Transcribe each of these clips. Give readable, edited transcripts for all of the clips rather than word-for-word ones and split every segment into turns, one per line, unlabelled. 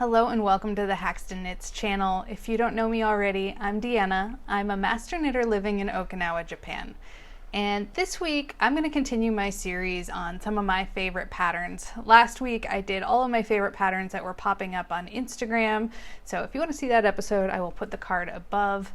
Hello and welcome to the HAXTONKNITS channel. If you don't know me already, I'm Deanna. I'm a master knitter living in Okinawa, Japan. And this week, I'm going to continue my series on some of my favorite patterns. Last week, I did all of my favorite patterns that were popping up on Instagram. So if you want to see that episode, I will put the card above.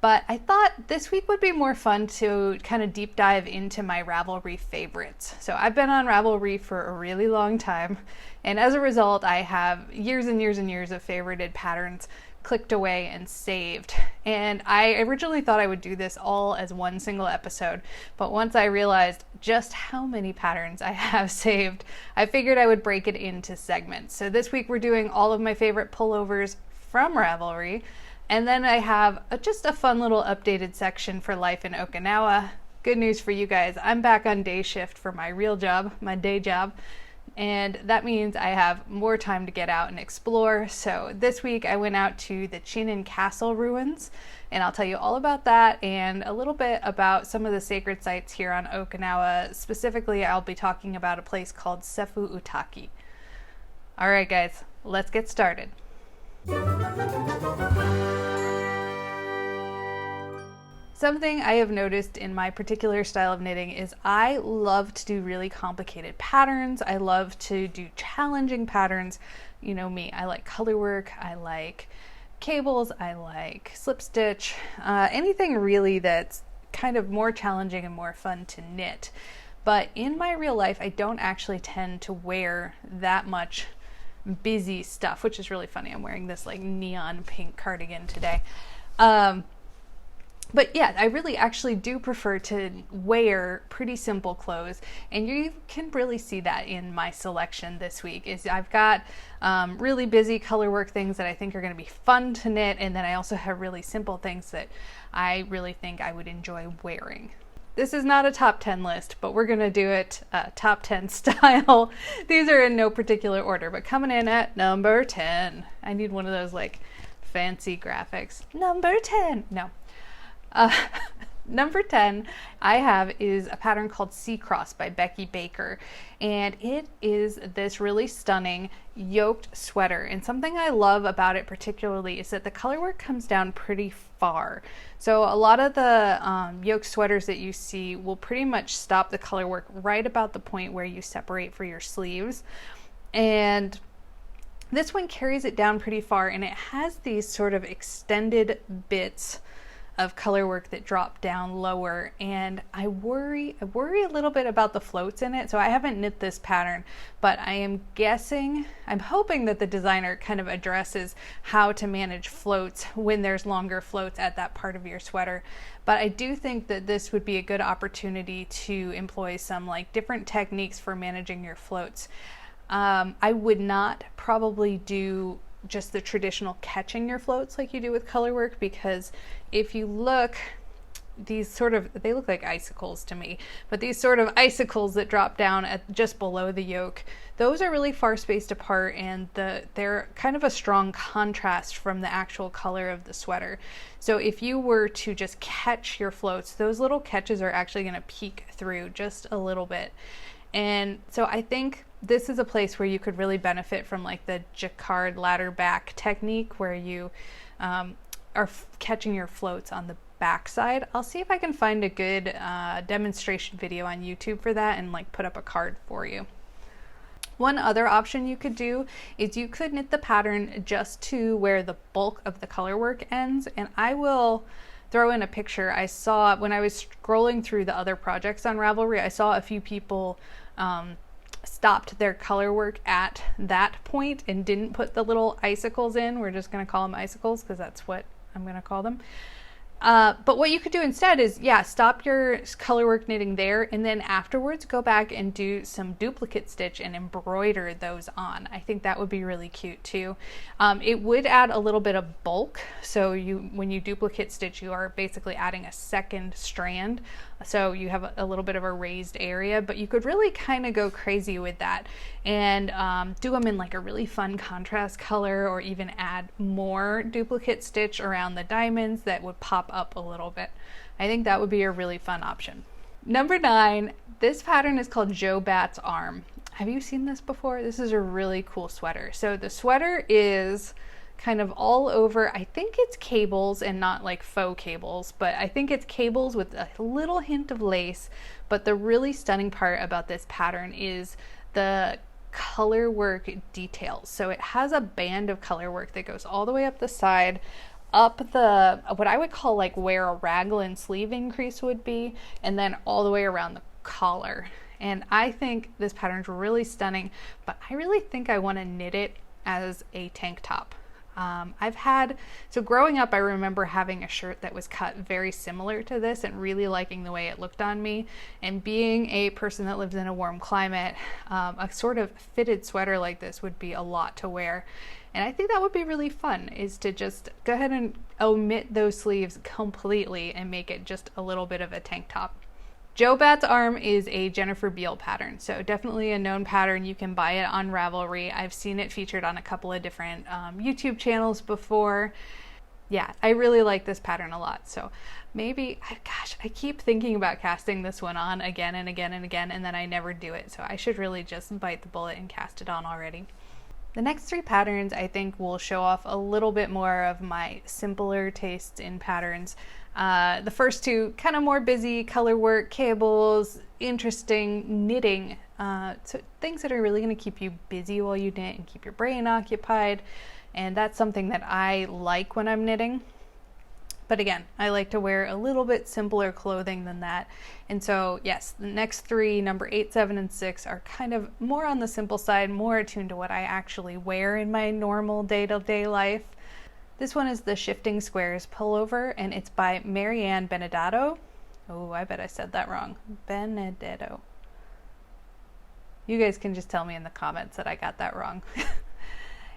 But I thought this week would be more fun to kind of deep dive into my Ravelry favorites. So I've been on Ravelry for a really long time, and as a result, I have years and years and years of favorited patterns clicked away and saved. And I originally thought I would do this all as one single episode, but once I realized just how many patterns I have saved, I figured I would break it into segments. So this week we're doing all of my favorite pullovers from Ravelry. And then I have just a fun little updated section for life in Okinawa. Good news for you guys, I'm back on day shift for my real job, my day job. And that means I have more time to get out and explore. So this week I went out to the Chinen Castle ruins, and I'll tell you all about that and a little bit about some of the sacred sites here on Okinawa. Specifically, I'll be talking about a place called Sefu Utaki. All right, guys, let's get started. Something I have noticed in my particular style of knitting is I love to do really complicated patterns. I love to do challenging patterns. You know me, I like color work, I like cables, I like slip stitch, anything really that's kind of more challenging and more fun to knit. But in my real life, I don't actually tend to wear that much busy stuff, which is really funny. I'm wearing this like neon pink cardigan today. But yeah, I really actually do prefer to wear pretty simple clothes, and you can really see that in my selection this week. Is I've got really busy color work things that I think are going to be fun to knit, and then I also have really simple things that I really think I would enjoy wearing. This is not a top 10 list, but we're going to do it top 10 style. These are in no particular order, but coming in at number 10. I need one of those like fancy graphics. Number 10. No. Number 10 I have is a pattern called Seacross by Becky Baker, and it is this really stunning yoked sweater. And something I love about it particularly is that the color work comes down pretty far. So a lot of the yoke sweaters that you see will pretty much stop the color work right about the point where you separate for your sleeves, and this one carries it down pretty far, and it has these sort of extended bits of color work that drop down lower, and I worry a little bit about the floats in it. So I haven't knit this pattern, but I'm hoping that the designer kind of addresses how to manage floats when there's longer floats at that part of your sweater. But I do think that this would be a good opportunity to employ some like different techniques for managing your floats. I would not probably do just the traditional catching your floats like you do with color work, because if you look, they look like icicles to me, but these sort of icicles that drop down at just below the yoke, those are really far spaced apart, and they're kind of a strong contrast from the actual color of the sweater. So if you were to just catch your floats, those little catches are actually going to peek through just a little bit. And so I think this is a place where you could really benefit from like the jacquard ladder back technique, where you are catching your floats on the back side. I'll see if I can find a good demonstration video on YouTube for that and like put up a card for you. One other option you could do is you could knit the pattern just to where the bulk of the color work ends, and I will throw in a picture. I saw when I was scrolling through the other projects on Ravelry, I saw a few people stopped their color work at that point and didn't put the little icicles in. We're just going to call them icicles because that's what I'm going to call them. But what you could do instead is, stop your color work knitting there, and then afterwards go back and do some duplicate stitch and embroider those on. I think that would be really cute too. It would add a little bit of bulk. So when you duplicate stitch, you are basically adding a second strand. So you have a little bit of a raised area, but you could really kind of go crazy with that and do them in like a really fun contrast color, or even add more duplicate stitch around the diamonds that would pop up a little bit. I think that would be a really fun option. Number 9, this pattern is called Joe Batt's Arm. Have you seen this before? This is a really cool sweater. So the sweater is kind of all over, I think it's cables and not like faux cables, but I think it's cables with a little hint of lace. But the really stunning part about this pattern is the color work details. So it has a band of color work that goes all the way up the side, up the, what I would call like where a raglan sleeve increase would be, and then all the way around the collar. And I think this pattern is really stunning, but I really think I want to knit it as a tank top. So growing up, I remember having a shirt that was cut very similar to this and really liking the way it looked on me. And being a person that lives in a warm climate, a sort of fitted sweater like this would be a lot to wear. And I think that would be really fun, is to just go ahead and omit those sleeves completely and make it just a little bit of a tank top. Jo Batt's arm is a Jennifer Beale pattern, so definitely a known pattern. You can buy it on Ravelry. I've seen it featured on a couple of different YouTube channels before. Yeah, I really like this pattern a lot. So maybe, gosh, I keep thinking about casting this one on again and again and again, and then I never do it. So I should really just bite the bullet and cast it on already. The next three patterns I think will show off a little bit more of my simpler tastes in patterns. The first two, kind of more busy, color work, cables, interesting knitting, so things that are really going to keep you busy while you knit and keep your brain occupied. And that's something that I like when I'm knitting. But again, I like to wear a little bit simpler clothing than that. And so yes, the next three, number 8, 7, and 6, are kind of more on the simple side, more attuned to what I actually wear in my normal day-to-day life. This one is the Shifting Squares pullover, and it's by Marianne Benedetto. Oh, I bet I said that wrong. Benedetto. You guys can just tell me in the comments that I got that wrong.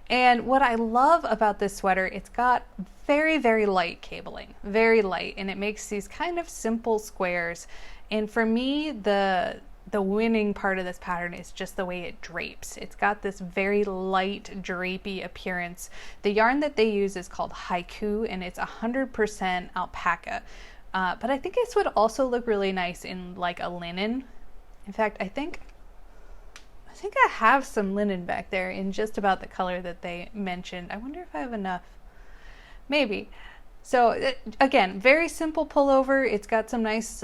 And what I love about this sweater, it's got very, very light cabling, very light, and it makes these kind of simple squares. And for me, the winning part of this pattern is just the way it drapes. It's got this very light drapey appearance. The yarn that they use is called Haiku, and it's 100% alpaca. But I think this would also look really nice in like a linen. In fact, I think I have some linen back there in just about the color that they mentioned. I wonder if I have enough. Maybe. So again, very simple pullover. It's got some nice,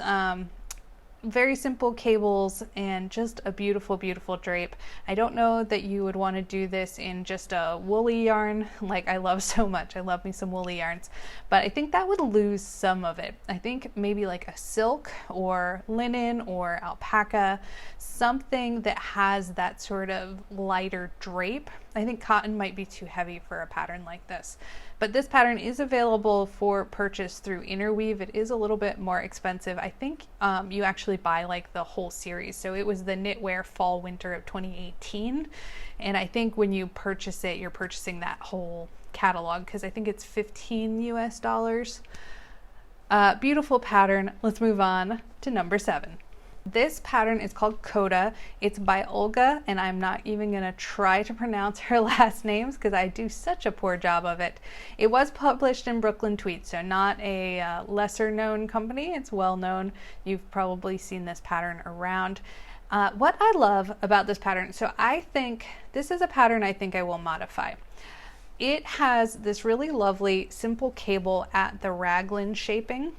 very simple cables and just a beautiful, beautiful drape. I don't know that you would want to do this in just a woolly yarn like I love so much. I love me some woolly yarns, but I think that would lose some of it. I think maybe like a silk or linen or alpaca, something that has that sort of lighter drape. I think cotton might be too heavy for a pattern like this. But this pattern is available for purchase through Interweave. It is a little bit more expensive. I think you actually buy like the whole series. So it was the Knitwear Fall Winter of 2018. And I think when you purchase it, you're purchasing that whole catalog because I think it's $15 US. Beautiful pattern. Let's move on to number 7. This pattern is called Coda. It's by Olga, and I'm not even going to try to pronounce her last names because I do such a poor job of it. It was published in Brooklyn Tweed, so not a lesser known company. It's well known. You've probably seen this pattern around. What I love about this pattern, so I think this is a pattern I think I will modify. It has this really lovely simple cable at the raglan shaping,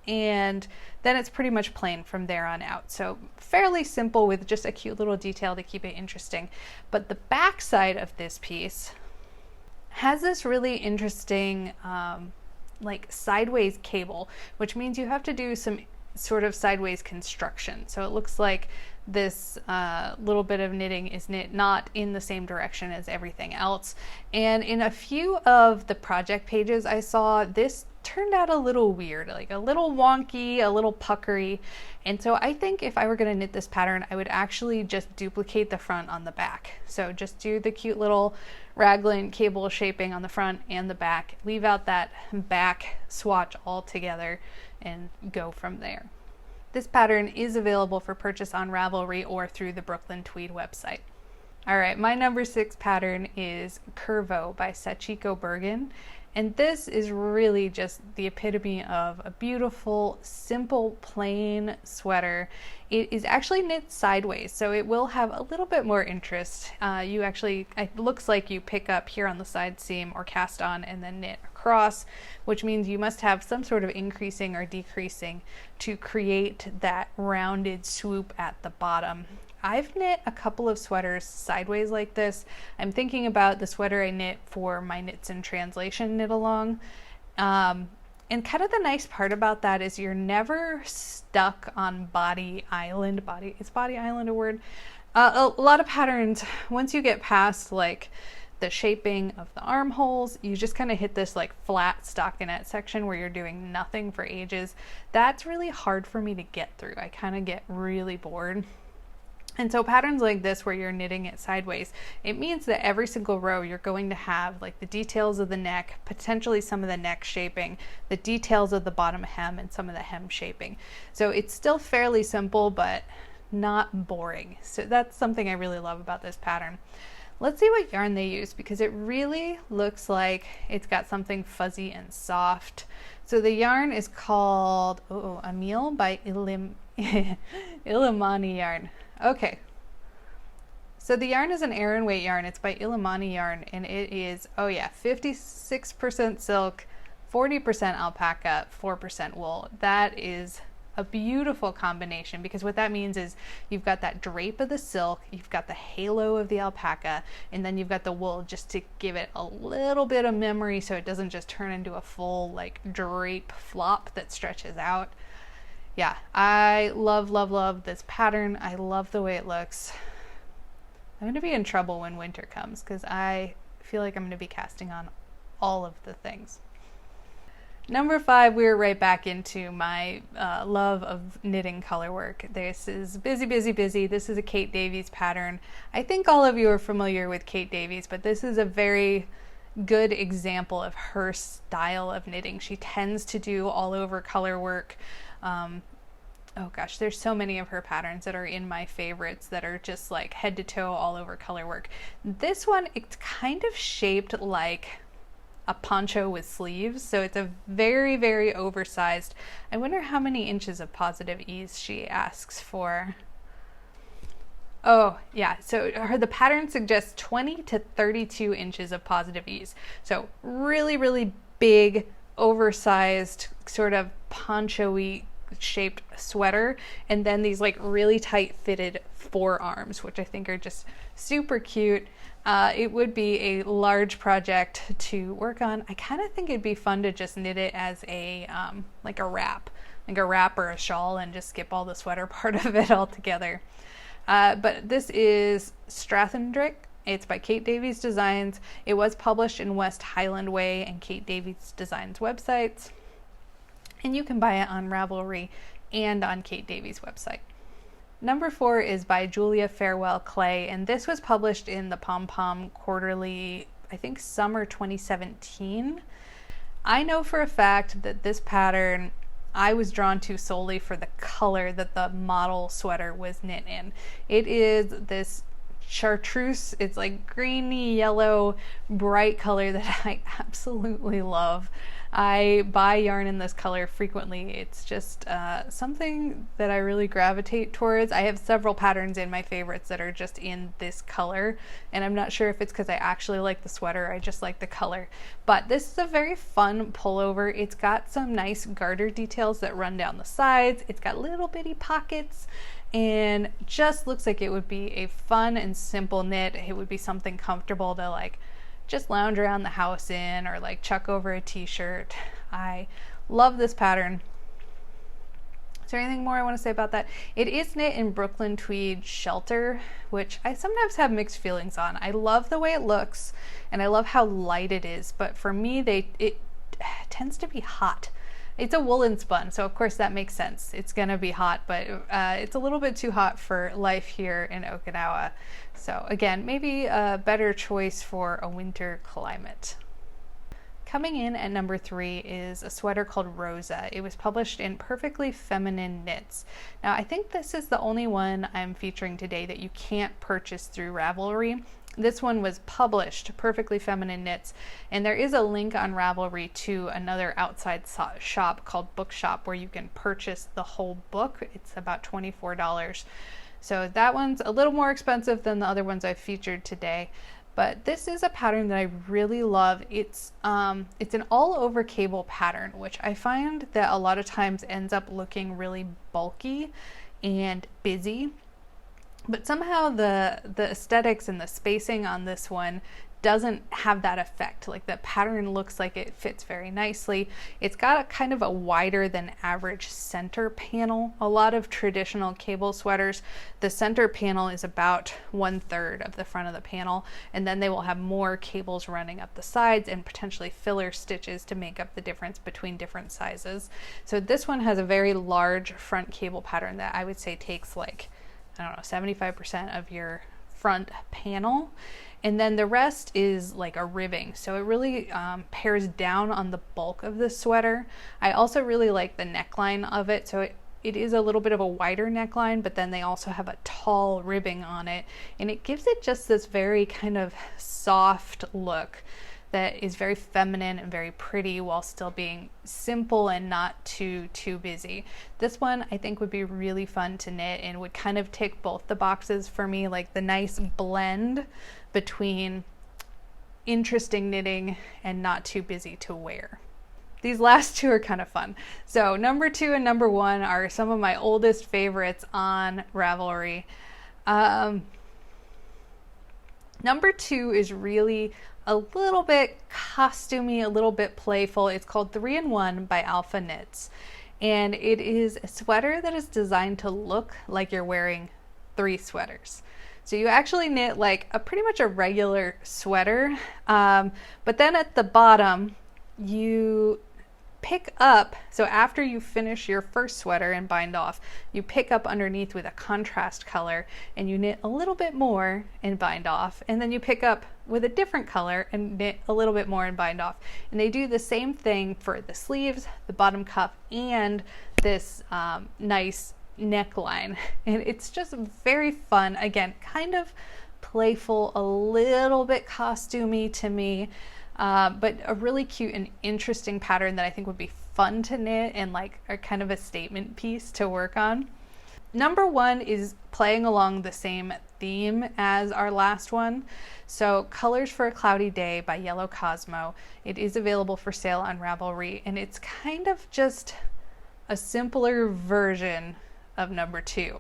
and then it's pretty much plain from there on out. So fairly simple with just a cute little detail to keep it interesting. But the back side of this piece has this really interesting like sideways cable, which means you have to do some sort of sideways construction. So it looks like this little bit of knitting is knit not in the same direction as everything else. And in a few of the project pages I saw, this turned out a little weird, like a little wonky, a little puckery. And so I think if I were going to knit this pattern, I would actually just duplicate the front on the back. So just do the cute little raglan cable shaping on the front and the back, leave out that back swatch altogether, and go from there. This pattern is available for purchase on Ravelry or through the Brooklyn Tweed website. All right, my number 6 pattern is Curvo by Sachiko Burgin. And this is really just the epitome of a beautiful, simple, plain sweater. It is actually knit sideways, so it will have a little bit more interest. It looks like you pick up here on the side seam or cast on and then knit across, which means you must have some sort of increasing or decreasing to create that rounded swoop at the bottom. I've knit a couple of sweaters sideways like this. I'm thinking about the sweater I knit for my Knits in Translation knit along. And kind of the nice part about that is you're never stuck on body island. Is body island a word? A lot of patterns, once you get past like the shaping of the armholes, you just kind of hit this like flat stockinette section where you're doing nothing for ages. That's really hard for me to get through. I kind of get really bored. And so patterns like this where you're knitting it sideways, it means that every single row you're going to have like the details of the neck, potentially some of the neck shaping, the details of the bottom hem and some of the hem shaping. So it's still fairly simple, but not boring. So that's something I really love about this pattern. Let's see what yarn they use because it really looks like it's got something fuzzy and soft. So the yarn is called Emil by Illimani yarn. Okay, so the yarn is an Aran weight yarn. It's by Illimani yarn, and it is, 56% silk, 40% alpaca, 4% wool. That is a beautiful combination because what that means is you've got that drape of the silk, you've got the halo of the alpaca, and then you've got the wool just to give it a little bit of memory so it doesn't just turn into a full like drape flop that stretches out. Yeah, I love, love, love this pattern. I love the way it looks. I'm going to be in trouble when winter comes because I feel like I'm going to be casting on all of the things. Number 5, we're right back into my love of knitting color work. This is Busy, Busy, Busy. This is a Kate Davies pattern. I think all of you are familiar with Kate Davies, but this is a very good example of her style of knitting. She tends to do all over color work. Oh gosh, there's so many of her patterns that are in my favorites that are just like head to toe all over color work. This one, it's kind of shaped like a poncho with sleeves, so it's a very, very oversized. I wonder how many inches of positive ease she asks for. Oh yeah, so the pattern suggests 20 to 32 inches of positive ease. So really, really big, oversized, sort of poncho-y shaped sweater, and then these like really tight fitted forearms, which I think are just super cute. It would be a large project to work on. I kind of think it'd be fun to just knit it as a like a wrap or a shawl and just skip all the sweater part of it altogether. But this is Strathendrick. It's by Kate Davies Designs. It was published in West Highland Way and Kate Davies Designs websites. And you can buy it on Ravelry and on Kate Davies' website. Number 4 is by Julia Farwell-Clay, and this was published in the Pom Pom Quarterly, I think summer 2017. I know for a fact that this pattern I was drawn to solely for the color that the model sweater was knit in. It is this chartreuse, it's like greeny yellow bright color that I absolutely love. I buy yarn in this color frequently. It's just something that I really gravitate towards. I have several patterns in my favorites that are just in this color, and I'm not sure if it's because I actually like the sweater or I just like the color. But this is a very fun pullover. It's got some nice garter details that run down the sides. It's got little bitty pockets and just looks like it would be a fun and simple knit. It would be something comfortable to like just lounge around the house in or like chuck over a t-shirt. I love this pattern. Is there anything more I want to say about that? It is knit in Brooklyn Tweed Shelter, which I sometimes have mixed feelings on. I love the way it looks and I love how light it is, but for me it tends to be hot. It's a woolen spun, so of course that makes sense. It's gonna be hot, but it's a little bit too hot for life here in Okinawa. So again, maybe a better choice for a winter climate. Coming in at number 3 is a sweater called Rosa. It was published in Perfectly Feminine Knits. Now, I think this is the only one I'm featuring today that you can't purchase through Ravelry. This one was published, Perfectly Feminine Knits, and there is a link on Ravelry to another outside shop called Bookshop where you can purchase the whole book. It's about $24. So that one's a little more expensive than the other ones I've featured today. But this is a pattern that I really love. It's an all-over cable pattern, which I find that a lot of times ends up looking really bulky and busy. But somehow the aesthetics and the spacing on this one doesn't have that effect. Like, the pattern looks like it fits very nicely. It's got a kind of a wider than average center panel. A lot of traditional cable sweaters, the center panel is about 1/3 of the front of the panel, and then they will have more cables running up the sides and potentially filler stitches to make up the difference between different sizes. So this one has a very large front cable pattern that I would say takes, like, I don't know, 75% of your front panel. And then the rest is like a ribbing. So it really pairs down on the bulk of the sweater. I also really like the neckline of it. So it is a little bit of a wider neckline, but then they also have a tall ribbing on it. And it gives it just this very kind of soft look that is very feminine and very pretty while still being simple and not too busy. This one I think would be really fun to knit and would kind of tick both the boxes for me, like the nice blend between interesting knitting and not too busy to wear. These last two are kind of fun. So number 2 and number 1 are some of my oldest favorites on Ravelry. Number 2 is really a little bit costumey, a little bit playful. It's called 3-in-1 by Alfa Knits. And it is a sweater that is designed to look like you're wearing 3 sweaters. So you actually knit like pretty much a regular sweater, but then at the bottom you pick up, so after you finish your first sweater and bind off, you pick up underneath with a contrast color and you knit a little bit more and bind off, and then you pick up with a different color and knit a little bit more and bind off. And they do the same thing for the sleeves, the bottom cuff, and this nice neckline. And it's just very fun. Again, kind of playful, a little bit costumey to me. But a really cute and interesting pattern that I think would be fun to knit and like a kind of a statement piece to work on. Number 1 is playing along the same theme as our last one. So Colors for a Cloudy Day by YellowCoasmo. It is available for sale on Ravelry, and it's kind of just a simpler version of number 2.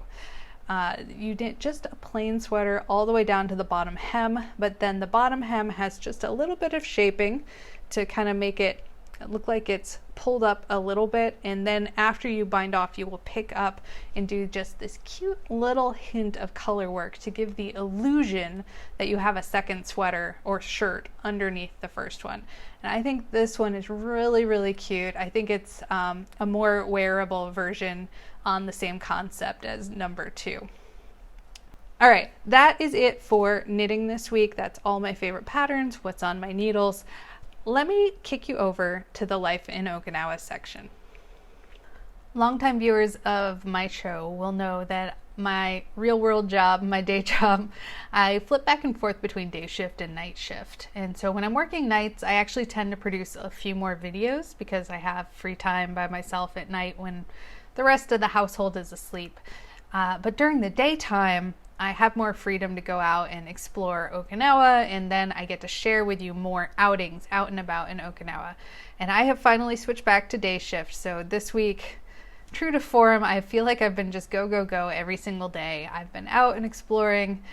You knit just a plain sweater all the way down to the bottom hem, but then the bottom hem has just a little bit of shaping to kind of make it look like it's pulled up a little bit, and then after you bind off you will pick up and do just this cute little hint of color work to give the illusion that you have a second sweater or shirt underneath the first one. And I think this one is really, really cute. I think it's a more wearable version on the same concept as number 2. All right, that is it for knitting this week. That's all my favorite patterns, what's on my needles. Let me kick you over to the Life in Okinawa section. Longtime viewers of my show will know that my real world job, my day job, I flip back and forth between day shift and night shift. And so when I'm working nights, I actually tend to produce a few more videos because I have free time by myself at night when the rest of the household is asleep. But during the daytime, I have more freedom to go out and explore Okinawa, and then I get to share with you more outings out and about in Okinawa. And I have finally switched back to day shift, so this week, true to form, I feel like I've been just go, go, go every single day. I've been out and exploring,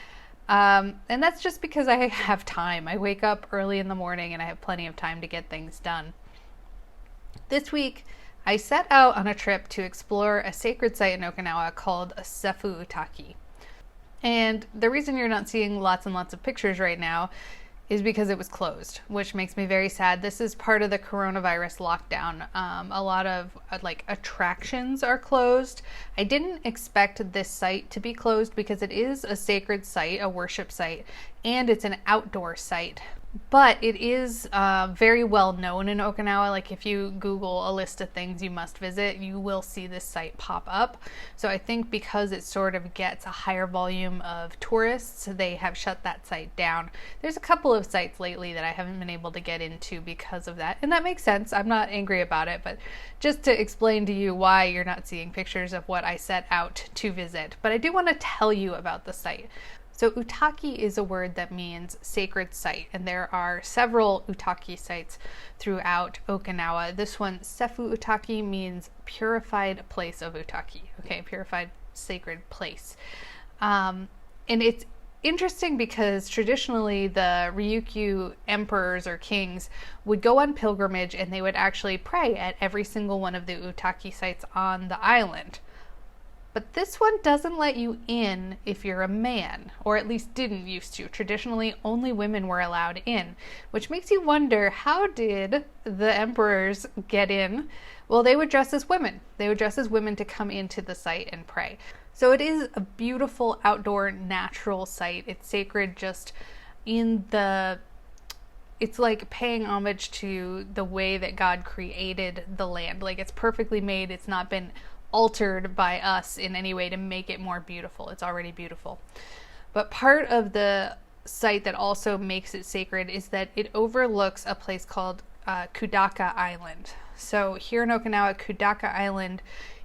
and that's just because I have time. I wake up early in the morning and I have plenty of time to get things done. This week, I set out on a trip to explore a sacred site in Okinawa called Sefu Utaki. And the reason you're not seeing lots and lots of pictures right now is because it was closed, which makes me very sad. This is part of the coronavirus lockdown. A lot of attractions are closed. I didn't expect this site to be closed because it is a sacred site, a worship site, and it's an outdoor site. But it is very well known in Okinawa. Like if you Google a list of things you must visit, you will see this site pop up. So I think because it sort of gets a higher volume of tourists, they have shut that site down. There's a couple of sites lately that I haven't been able to get into because of that. And that makes sense. I'm not angry about it, but just to explain to you why you're not seeing pictures of what I set out to visit. But I do want to tell you about the site. So utaki is a word that means sacred site, and there are several utaki sites throughout Okinawa. This one, Sefu Utaki, means purified place of utaki. Okay, purified sacred place. And it's interesting because traditionally the Ryukyu emperors or kings would go on pilgrimage and they would actually pray at every single one of the utaki sites on the island. But this one doesn't let you in if you're a man, or at least didn't used to. Traditionally, only women were allowed in, which makes you wonder, how did the emperors get in? Well, they would dress as women. They would dress as women to come into the site and pray. So it is a beautiful outdoor natural site. It's sacred just in the... It's like paying homage to the way that God created the land. Like it's perfectly made. It's not been altered by us in any way to make it more beautiful. It's already beautiful. But part of the site that also makes it sacred is that it overlooks a place called Kudaka Island. So here in Okinawa, Kudaka Island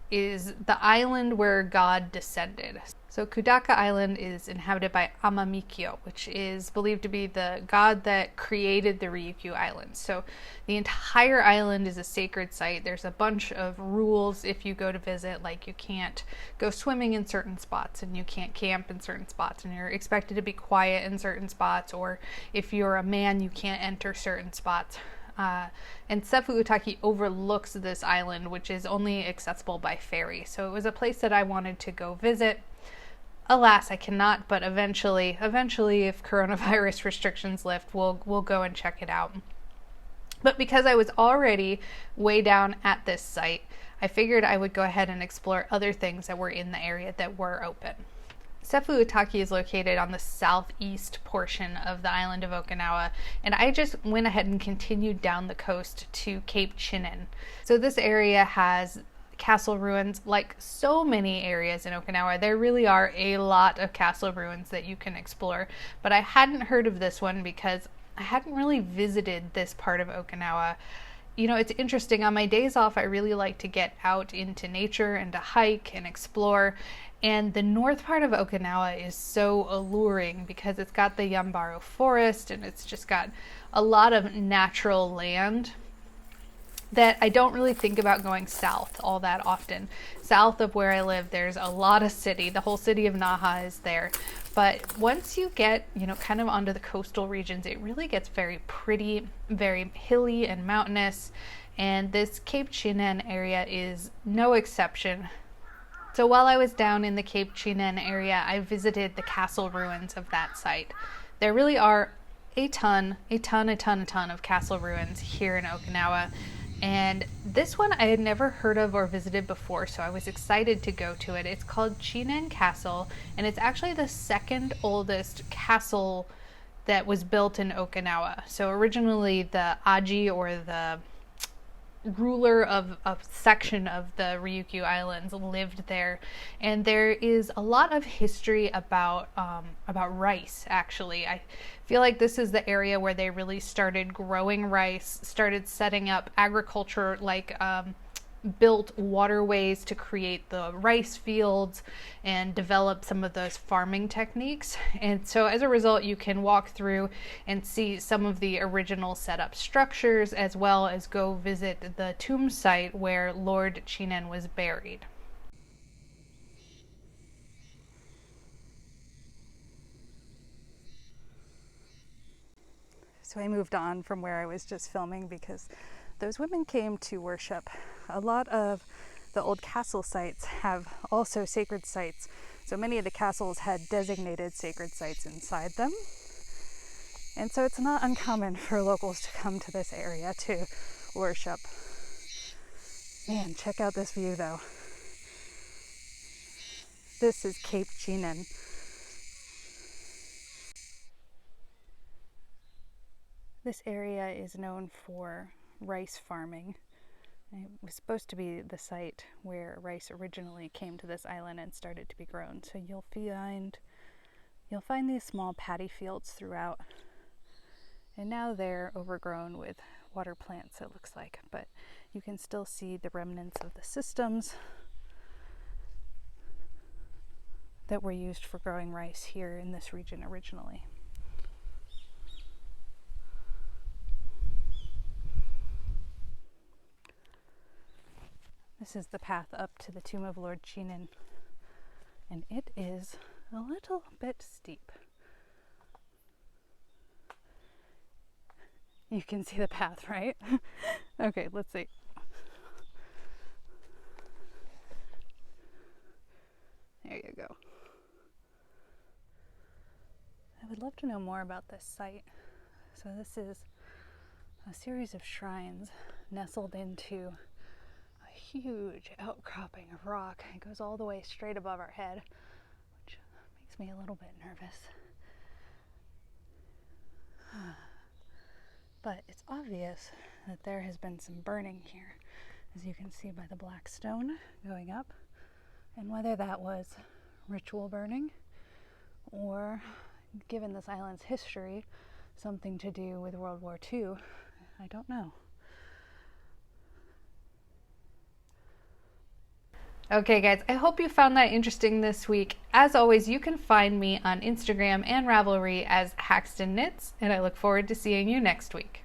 is the island where God descended. So Kudaka Island is inhabited by Amamikyo, which is believed to be the god that created the Ryukyu Islands. So the entire island is a sacred site. There's a bunch of rules if you go to visit, like you can't go swimming in certain spots and you can't camp in certain spots and you're expected to be quiet in certain spots, or if you're a man you can't enter certain spots. And Sefu Utaki overlooks this island, which is only accessible by ferry. So it was a place that I wanted to go visit. Alas, I cannot, but eventually, if coronavirus restrictions lift, we'll go and check it out. But because I was already way down at this site, I figured I would go ahead and explore other things that were in the area that were open. Sefu Utaki is located on the southeast portion of the island of Okinawa, and I just went ahead and continued down the coast to Cape Chinen. So this area has castle ruins. Like so many areas in Okinawa, there really are a lot of castle ruins that you can explore, but I hadn't heard of this one because I hadn't really visited this part of Okinawa. You know, it's interesting, on my days off I really like to get out into nature and to hike and explore, and the north part of Okinawa is so alluring because it's got the Yambaro forest and it's just got a lot of natural land that I don't really think about going south all that often. South of where I live, there's a lot of city. The whole city of Naha is there. But once you get, you know, kind of onto the coastal regions, it really gets very pretty, very hilly and mountainous. And this Cape Chinen area is no exception. So while I was down in the Cape Chinen area, I visited the castle ruins of that site. There really are a ton of castle ruins here in Okinawa. And this one I had never heard of or visited before, so I was excited to go to it. It's called Chinen Castle, and it's actually the second oldest castle that was built in Okinawa. So originally the Aji, or the ruler of a section of the Ryukyu Islands, lived there, and there is a lot of history about rice. Actually, I feel like this is the area where they really started growing rice, started setting up agriculture, like built waterways to create the rice fields and develop some of those farming techniques. And so as a result, you can walk through and see some of the original setup structures, as well as go visit the tomb site where Lord Chinen was buried. So I moved on from where I was just filming because those women came to worship. A lot of the old castle sites have also sacred sites. So many of the castles had designated sacred sites inside them. And so it's not uncommon for locals to come to this area to worship. Man, check out this view though. This is Cape Chinen. This area is known for rice farming. It was supposed to be the site where rice originally came to this island and started to be grown. So you'll find these small paddy fields throughout. And now they're overgrown with water plants, it looks like, but you can still see the remnants of the systems that were used for growing rice here in this region originally. This is the path up to the tomb of Lord Chinen, and it is a little bit steep. You can see the path, right? Okay, let's see. There you go. I would love to know more about this site. So this is a series of shrines nestled into a huge outcropping of rock. It goes all the way straight above our head, which makes me a little bit nervous. But it's obvious that there has been some burning here, as you can see by the black stone going up. And whether that was ritual burning or, given this island's history, something to do with World War II, I don't know. Okay guys, I hope you found that interesting this week. As always, you can find me on Instagram and Ravelry as HAXTONKNITS, and I look forward to seeing you next week.